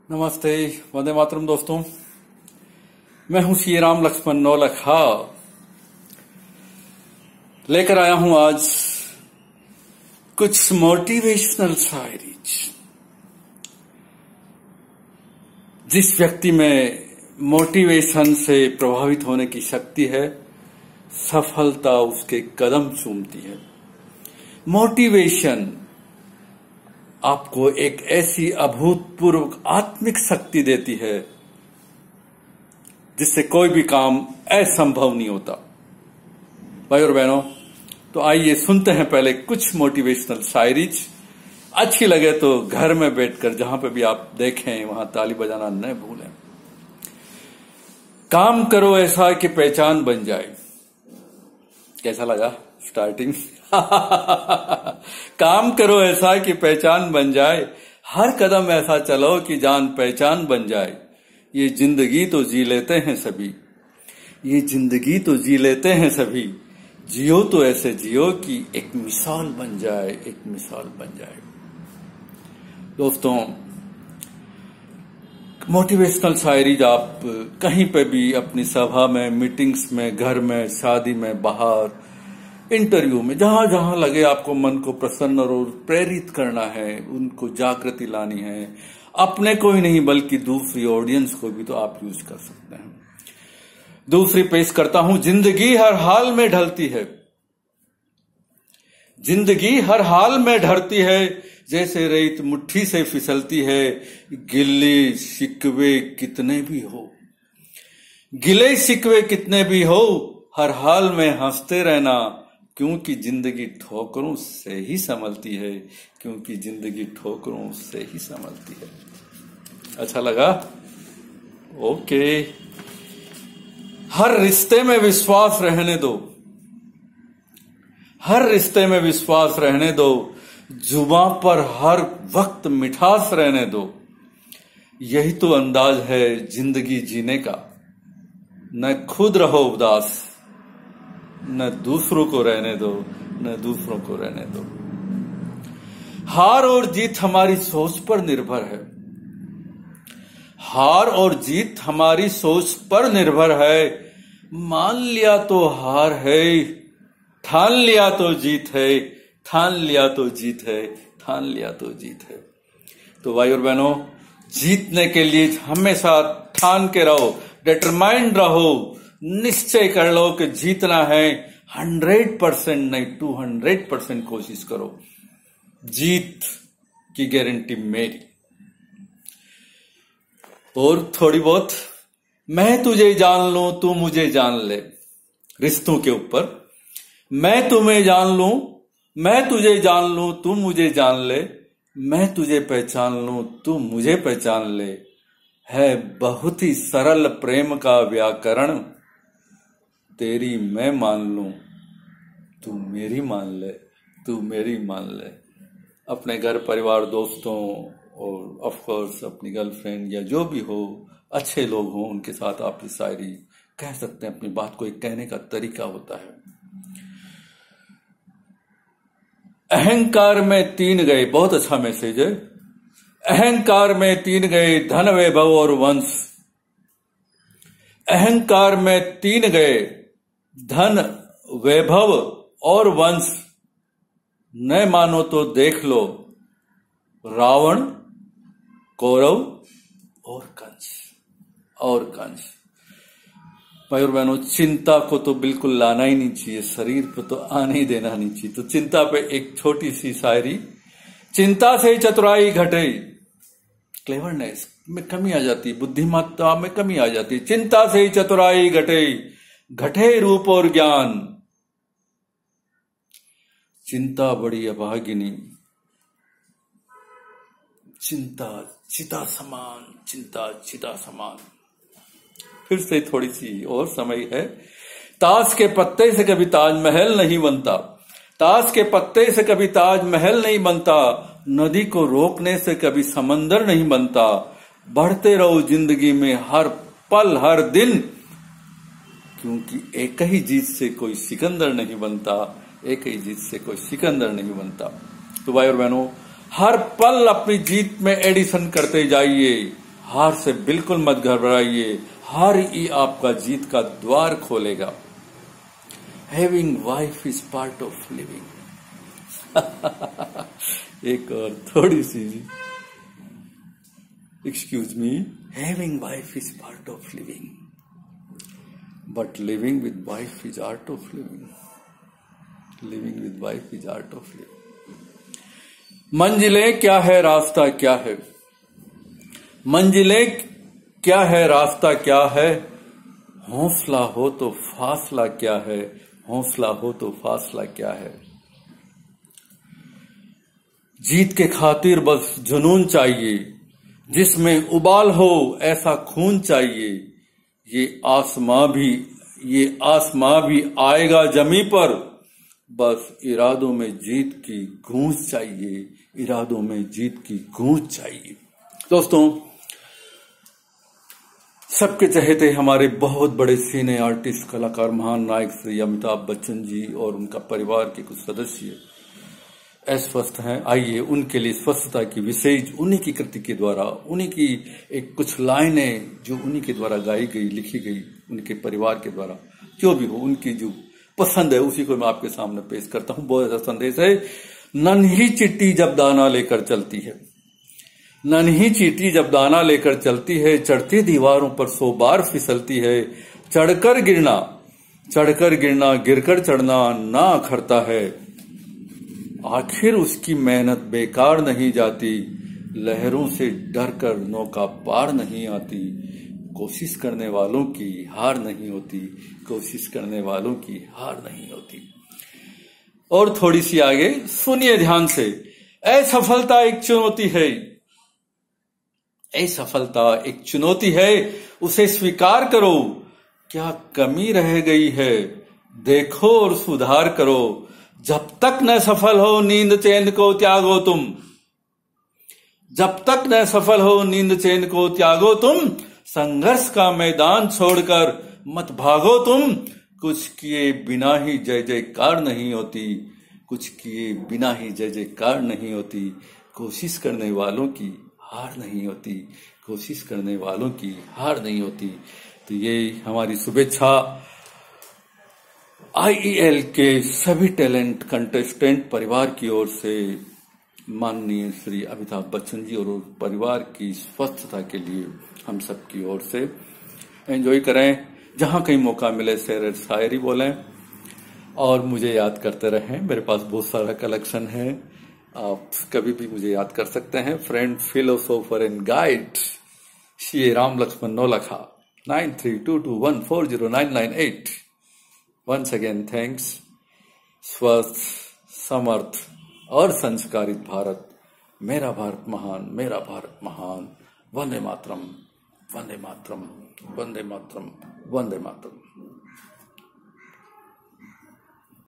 नमस्ते, वंदे मातरम दोस्तों। मैं हूं श्री राम लक्ष्मण नौलखा। लेकर आया हूं आज कुछ मोटिवेशनल शायरीज। जिस व्यक्ति में मोटिवेशन से प्रभावित होने की शक्ति है, सफलता उसके कदम चूमती है। मोटिवेशन आपको एक ऐसी अभूतपूर्व आत्मिक शक्ति देती है जिससे कोई भी काम असंभव नहीं होता। भाई और बहनों, तो आइए सुनते हैं पहले कुछ मोटिवेशनल शायरीज। अच्छी लगे तो घर में बैठकर जहां पे भी आप देखें वहां ताली बजाना न भूलें। काम करो ऐसा कि पहचान बन जाए। कैसा लगा स्टार्टिंग? काम करो ऐसा कि पहचान बन जाए, हर कदम ऐसा चलो कि जान पहचान बन जाए। ये जिंदगी तो जी लेते हैं सभी, ये जिंदगी तो जी लेते हैं सभी। जियो तो ऐसे जियो कि एक मिसाल बन जाए, एक मिसाल बन जाए। दोस्तों, मोटिवेशनल शायरी आप कहीं पे भी अपनी सभा में, मीटिंग्स में, घर में, शादी में, बाहर, इंटरव्यू में, जहां जहां लगे आपको मन को प्रसन्न और प्रेरित करना है, उनको जागृति लानी है, अपने को ही नहीं बल्कि दूसरी ऑडियंस को भी तो आप यूज कर सकते हैं। दूसरी पेश करता हूं। जिंदगी हर हाल में ढलती है, जिंदगी हर हाल में ढलती है, जैसे रेत मुट्ठी से फिसलती है। गिले शिकवे कितने भी हो, गिले शिकवे कितने भी हो, हर हाल में हंसते रहना, क्योंकि जिंदगी ठोकरों से ही संभलती है, क्योंकि जिंदगी ठोकरों से ही संभलती है। अच्छा लगा? ओके। हर रिश्ते में विश्वास रहने दो, हर रिश्ते में विश्वास रहने दो, जुबां पर हर वक्त मिठास रहने दो। यही तो अंदाज है जिंदगी जीने का। न खुद रहो उदास, न दूसरों को रहने दो, न दूसरों को रहने दो। हार और जीत हमारी सोच पर निर्भर है, हार और जीत हमारी सोच पर निर्भर है। मान लिया तो हार है, ठान लिया तो जीत है, ठान लिया तो जीत है, ठान लिया तो जीत है। तो भाई और बहनों, जीतने के लिए हमेशा ठान के रहो, डिटरमाइंड रहो, निश्चय कर लो कि जीतना है। 100% नहीं 200% कोशिश करो। जीत की गारंटी मेरी। और थोड़ी बहुत मैं तुझे जान लूं तू मुझे जान ले, रिश्तों के ऊपर। मैं तुम्हें जान लूं, मैं तुझे जान लूं तू मुझे जान ले, मैं तुझे पहचान लूं तू मुझे पहचान ले। है बहुत ही सरल प्रेम का व्याकरण, तेरी मैं मान लूं तू मेरी मान ले, तू मेरी मान ले। अपने घर परिवार, दोस्तों और ऑफ कोर्स अपनी गर्लफ्रेंड या जो भी हो, अच्छे लोग हों, उनके साथ आप इस शायरी कह सकते हैं। अपनी बात को एक कहने का तरीका होता है। अहंकार में तीन गए, बहुत अच्छा मैसेज है। अहंकार में तीन गए, धन वैभव और वंश। अहंकार में तीन गए, धन वैभव और वंश। न मानो तो देख लो, रावण, कौरव और कंस, और कंस। भाई और बहनों, चिंता को तो बिल्कुल लाना ही नहीं चाहिए, शरीर पर तो आने ही देना नहीं चाहिए। तो चिंता पे एक छोटी सी शायरी। चिंता से चतुराई घटे, क्लेवरनेस में कमी आ जाती है, बुद्धिमत्ता में कमी आ जाती है। चिंता से चतुराई घटे, घटे रूप और ज्ञान। चिंता बड़ी अभागिनी, चिंता चिता समान, चिंता चिता समान। फिर से थोड़ी सी और समय है। ताश के पत्ते से कभी ताजमहल नहीं बनता, ताश के पत्ते से कभी ताजमहल नहीं बनता, नदी को रोकने से कभी समंदर नहीं बनता। बढ़ते रहो जिंदगी में हर पल हर दिन, क्योंकि एक ही जीत से कोई सिकंदर नहीं बनता, एक ही जीत से कोई सिकंदर नहीं बनता। तो भाई और बहनों, हर पल अपनी जीत में एडिशन करते जाइए, हार से बिल्कुल मत घबराइए, हार ही आपका जीत का द्वार खोलेगा। Having wife is part of living. एक और थोड़ी सी, excuse me, having wife is part of living, but living with wife is art of living. Living with wife is art of living. मंजिलें क्या है, रास्ता क्या है, मंजिलें क्या है, रास्ता क्या है, हौसला हो तो फासला क्या है, हौसला हो तो फासला क्या है। जीत के खातिर बस जुनून चाहिए, जिसमें उबाल हो ऐसा खून चाहिए। ये आसमां भी आएगा जमी पर, बस इरादों में जीत की गूंज चाहिए, इरादों में जीत की गूंज चाहिए। दोस्तों, सबके चहेते हमारे बहुत बड़े सिने आर्टिस्ट, कलाकार, महान नायक श्री अमिताभ बच्चन जी और उनका परिवार के कुछ सदस्य अस्वस्थ हैं। आइए उनके लिए स्वस्थता की विशेष उन्हीं की कृति के द्वारा, उन्हीं की एक कुछ लाइनें जो उन्हीं के द्वारा गाई गई, लिखी गई, उनके परिवार के द्वारा, जो भी हो, उनकी जो पसंद है उसी को मैं आपके सामने पेश करता हूं। बहुत अच्छा संदेश है। नन्ही चिट्टी जब दाना लेकर चलती है, नन्ही चींटी जब दाना लेकर चलती है, चढ़ती दीवारों पर 100 बार फिसलती है। चढ़कर गिरना गिरकर चढ़ना ना अखरता है, आखिर उसकी मेहनत बेकार नहीं जाती। लहरों से डरकर नौका पार नहीं आती, कोशिश करने वालों की हार नहीं होती, कोशिश करने वालों की हार नहीं होती। और थोड़ी सी आगे सुनिए ध्यान से। असफलता एक चुनौती है, असफलता एक चुनौती है, उसे स्वीकार करो। क्या कमी रह गई है, देखो और सुधार करो। जब तक न सफल हो नींद चैन को त्यागो तुम, जब तक न सफल हो नींद चैन को त्यागो तुम। संघर्ष का मैदान छोड़कर मत भागो तुम। कुछ किए बिना ही जय जयकार नहीं होती, कुछ किए बिना ही जय जयकार नहीं होती। कोशिश करने वालों की हार नहीं होती, कोशिश करने वालों की हार नहीं होती। तो ये हमारी शुभेच्छा IEL के सभी टैलेंट कंटेस्टेंट परिवार की ओर से माननीय श्री अमिताभ बच्चन जी और परिवार की स्वस्थता के लिए हम सब की ओर से। एंजॉय करें, जहां कहीं मौका मिले शेर शायरी बोलें और मुझे याद करते रहें। मेरे पास बहुत सारा कलेक्शन है, आप कभी भी मुझे याद कर सकते हैं। Friend, philosopher and guide Shri Ram Laxman Naulakha 9322140998। Once again thanks. स्वस्थ, समर्थ और संस्कारित भारत, मेरा भारत महान, मेरा भारत महान। वंदे मातरम, वंदे मातरम, वंदे मातरम, वंदे मातरम।